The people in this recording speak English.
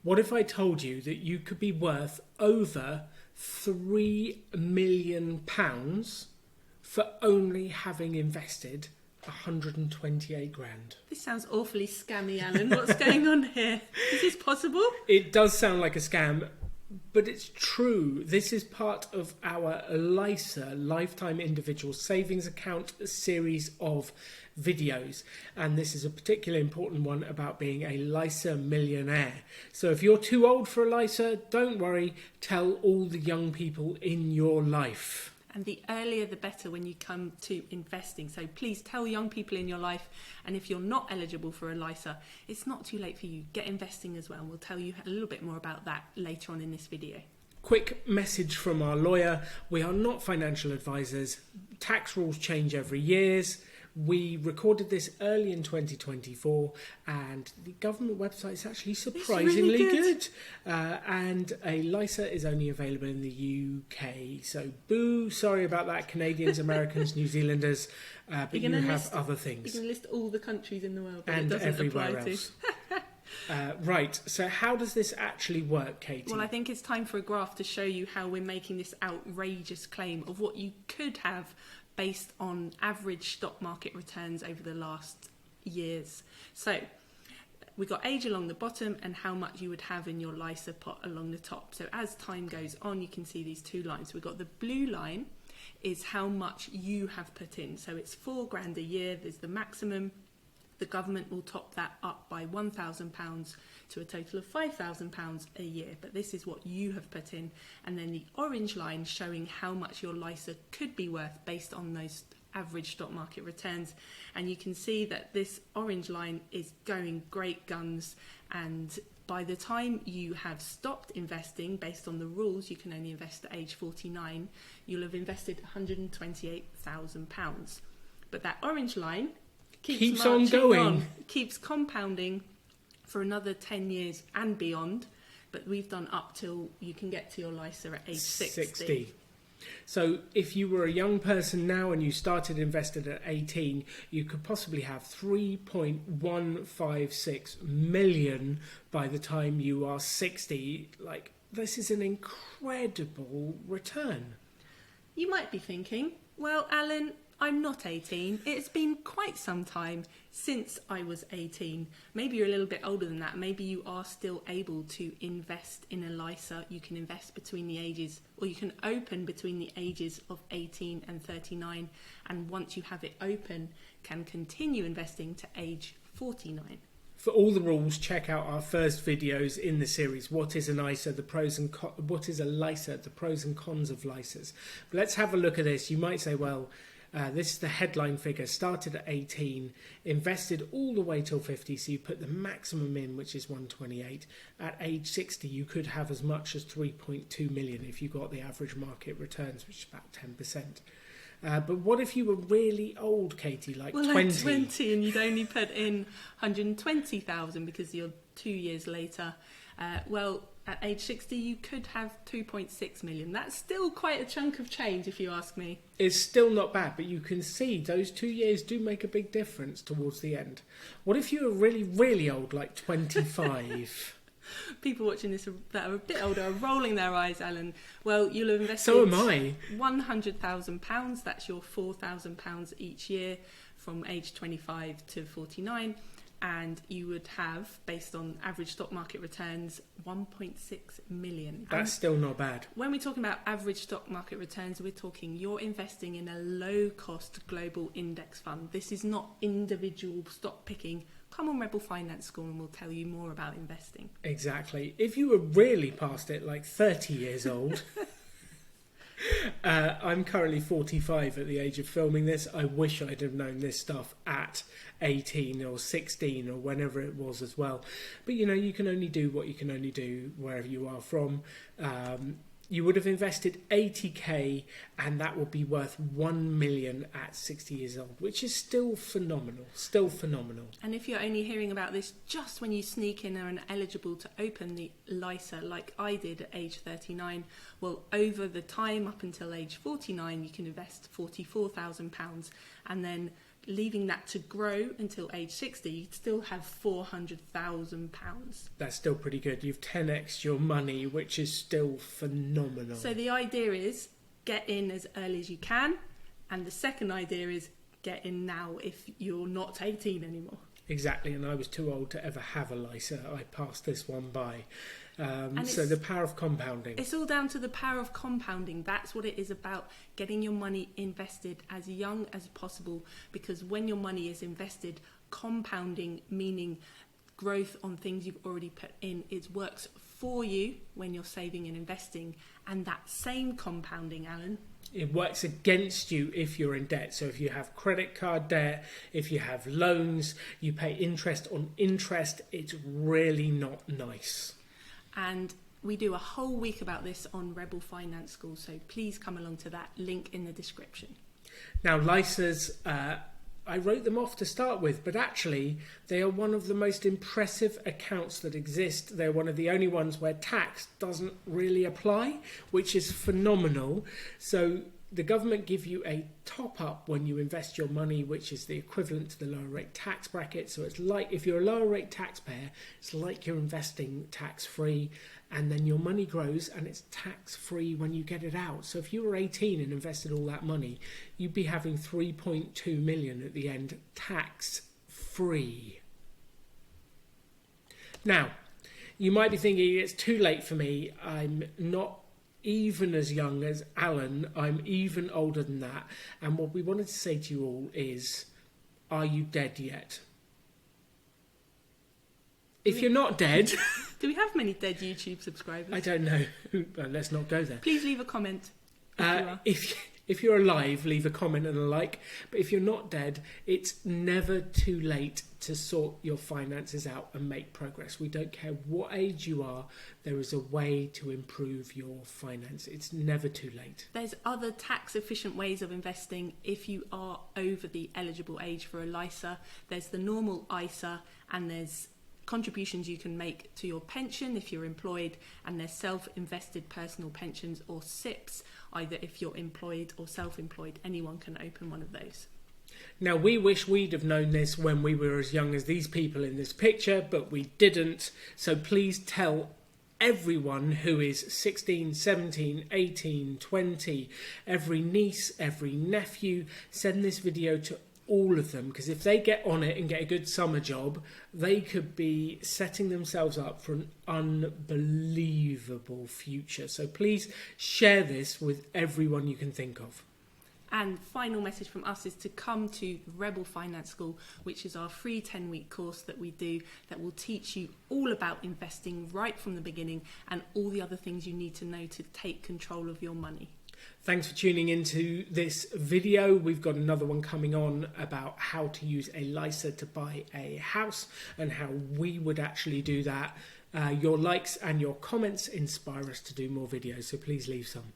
What if I told you that you could be worth over £3 million for only having invested 128 grand? This sounds awfully scammy, Alan. What's going on here? Is this possible? It does sound like a scam, but it's true. This is part of our LISA, Lifetime Individual Savings Account series of videos, and this is a particularly important one about being a LISA millionaire. So if you're too old for a LISA, don't worry, tell all the young people in your life. And the earlier the better when you come to investing. So please tell young people in your life, and if you're not eligible for a LISA, it's not too late for you. Get investing as well, and we'll tell you a little bit more about that later on in this video. Quick message from our lawyer: we are not financial advisors. Tax rules change every year. We recorded this early in 2024, and the government website is actually surprisingly good. And a LISA is only available in the UK. So boo, sorry about that, Canadians, Americans, New Zealanders, but you have other things. You can list all the countries in the world that and it doesn't everywhere apply else. to. Right, so how does this actually work, Katie? Well, I think it's time for a graph to show you how we're making this outrageous claim of what you could have based on average stock market returns over the last years. So we've got age along the bottom and how much you would have in your LISA pot along the top. So as time goes on, you can see these two lines. We've got the blue line is how much you have put in. So it's £4,000 a year. There's the maximum. The government will top that up by £1,000 to a total of £5,000 a year. But this is what you have put in. And then the orange line showing how much your LISA could be worth based on those average stock market returns. And you can see that this orange line is going great guns. And by the time you have stopped investing, based on the rules, you can only invest at age 49, you'll have invested £128,000. But that orange line keeps on going, keeps compounding for another 10 years and beyond, but we've done up till you can get to your LISA at age 60. So if you were a young person now and you started invested at 18, you could possibly have 3.156 million by the time you are 60. Like, this is an incredible return. You might be thinking, well, Alan, I'm not 18. It's been quite some time since I was 18. Maybe you're a little bit older than that. Maybe you are still able to invest in a LISA. You can invest between the ages, or you can open between the ages of 18 and 39. And once you have it open, can continue investing to age 49. For all the rules, check out our first videos in the series. What is an ISA, the pros and what is a LISA, the pros and cons of LISAs. But let's have a look at this. You might say, well, this is the headline figure, started at 18, invested all the way till 50, so you put the maximum in, which is 128. At age 60, you could have as much as 3.2 million if you got the average market returns, which is about 10%. But what if you were really old, Katie, like 20? Like 20 and you'd only put in 120,000 because you're 2 years later. Well, at age 60, you could have 2.6 million. That's still quite a chunk of change, if you ask me. It's still not bad, but you can see those 2 years do make a big difference towards the end. What if you were really, really old, like 25? People watching this that are a bit older are rolling their eyes, Alan. Well, you'll have invested So am I. £100,000. That's your £4,000 each year from age 25 to 49. And you would have, based on average stock market returns, 1.6 million. That's still not bad. When we're talking about average stock market returns, we're talking you're investing in a low-cost global index fund. This is not individual stock picking. Come on Rebel Finance School and we'll tell you more about investing. Exactly. If you were really past it, like 30 years old... I'm currently 45 at the age of filming this. I wish I'd have known this stuff at 18 or 16 or whenever it was as well. But, you know, you can only do what you can only do wherever you are from. You would have invested 80k and that would be worth 1 million at 60 years old, which is still phenomenal, And if you're only hearing about this just when you sneak in and are eligible to open the LISA like I did at age 39, well, over the time up until age 49, you can invest £44,000 and then leaving that to grow until age 60, you'd still have £400,000. That's still pretty good. You've 10x'd your money, which is still phenomenal. So the idea is get in as early as you can, and the second idea is get in now if you're not 18 anymore. Exactly, and I was too old to ever have a LISA. I passed this one by. So the power of compounding. It's all down to the power of compounding. That's what it is about, getting your money invested as young as possible, because when your money is invested, compounding, meaning growth on things you've already put in, it works for you when you're saving and investing. And that same compounding, Alan, it works against you if you're in debt. So if you have credit card debt, if you have loans, you pay interest on interest, it's really not nice. And we do a whole week about this on Rebel Finance School, so please come along to that, link in the description. Now, LISAs, I wrote them off to start with, but actually they are one of the most impressive accounts that exist. They're one of the only ones where tax doesn't really apply, which is phenomenal. So the government give you a top up when you invest your money, which is the equivalent to the lower rate tax bracket. So it's like, if you're a lower rate taxpayer, it's like you're investing tax free, and then your money grows and it's tax free when you get it out. So if you were 18 and invested all that money, you'd be having 3.2 million at the end, tax free. Now, you might be thinking it's too late for me. I'm not even as young as Alan, I'm even older than that. And what we wanted to say to you all is, are you dead yet? If you're not dead... Do we have many dead YouTube subscribers? I don't know. Let's not go there. Please leave a comment if you are. If you're alive, leave a comment and a like. But if you're not dead, it's never too late to sort your finances out and make progress. We don't care what age you are, there is a way to improve your finance. It's never too late. There's other tax efficient ways of investing if you are over the eligible age for a LISA. There's the normal ISA, and there's contributions you can make to your pension if you're employed, and there's self-invested personal pensions, or SIPs, either if you're employed or self-employed. Anyone can open one of those. Now, we wish we'd have known this when we were as young as these people in this picture, but we didn't. So please tell everyone who is 16, 17, 18, 20, every niece, every nephew, send this video to all of them, because if they get on it and get a good summer job, they could be setting themselves up for an unbelievable future. So please share this with everyone you can think of. And final message from us is to come to Rebel Finance School, which is our free 10-week course that we do, that will teach you all about investing right from the beginning and all the other things you need to know to take control of your money. Thanks for tuning into this video. We've got another one coming on about how to use a LISA to buy a house and how we would actually do that. Your likes and your comments inspire us to do more videos, so please leave some.